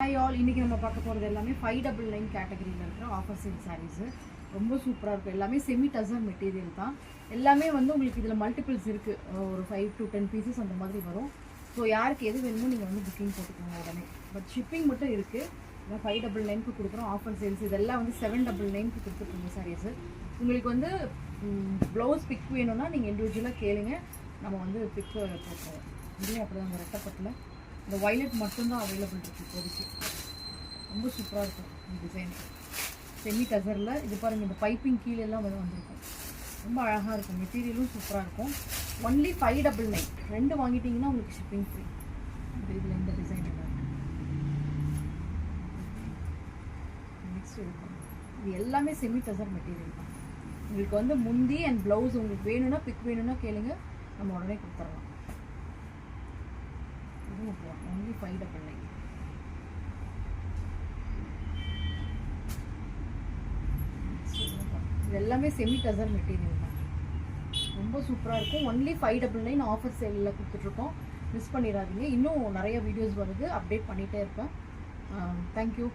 Hi all, இன்றைக்கி நம்ம பார்க்க போகிறது எல்லாமே 599 கேட்டகரியில் இருக்கிற ஆஃபர் சேல் சாரீஸு. ரொம்ப சூப்பராக இருக்கும். எல்லாமே செமி டசர் மெட்டீரியல் தான். எல்லாமே வந்து உங்களுக்கு இதில் மல்டிபிள்ஸ் இருக்குது. ஒரு 5 to 10 பீசஸ் அந்த மாதிரி வரும். ஸோ யாருக்கு எது வேணுமோ நீங்கள் வந்து புக்கிங் போட்டுக்கோங்க உடனே. பட் ஷிப்பிங் மட்டும் இருக்குது. 599க்கு கொடுக்குறோம் ஆஃபர் சேல்ஸ். இதெல்லாம் வந்து 799க்கு கொடுத்துருக்கோங்க சாரீஸு. உங்களுக்கு வந்து ப்ளவுஸ் பிக் வேணும்னா நீங்கள் இண்டிவிஜுவலாக கேளுங்க, நம்ம வந்து பிக் போட்டுருவோம். இதுலேயும் அப்படி தான், அந்த ரெட்டப்பட்டில் இந்த வயலட் மட்டும்தான் அவைலபிள் இருக்குது இப்போதைக்கு. ரொம்ப சூப்பராக இருக்கும் இந்த டிசைன். செமி டசரில் இது பாருங்கள், இந்த பைப்பிங் கீழெல்லாம் வந்து வந்திருக்கும். ரொம்ப அழகாக இருக்கும். மெட்டீரியலும் சூப்பராக இருக்கும். ஒன்லி 599. 2 வாங்கிட்டிங்கன்னா உங்களுக்கு ஷிப்பிங் ஃப்ரீ. இதில் இந்த டிசைன் நெக்ஸ்ட் இருக்கும். இது எல்லாமே செமி டசர் மெட்டீரியல் தான். உங்களுக்கு வந்து முந்தி அண்ட் ப்ளவுஸ் உங்களுக்கு வேணும்னா பிக் வேணும்னா கேளுங்க, நம்ம உடனே கொடுத்துடலாம். only 599. இது எல்லாமே செமி டசர் மெட்டீரியல் தான். ரொம்ப சூப்பராக இருக்கும். ஒன்லி 599 ஆஃபர் சேலில் கொடுத்துட்ருக்கோம். மிஸ் பண்ணிடாதீங்க. இன்னும் நிறைய வீடியோஸ் வருது, அப்டேட் பண்ணிகிட்டே இருப்பேன். தேங்க்யூ.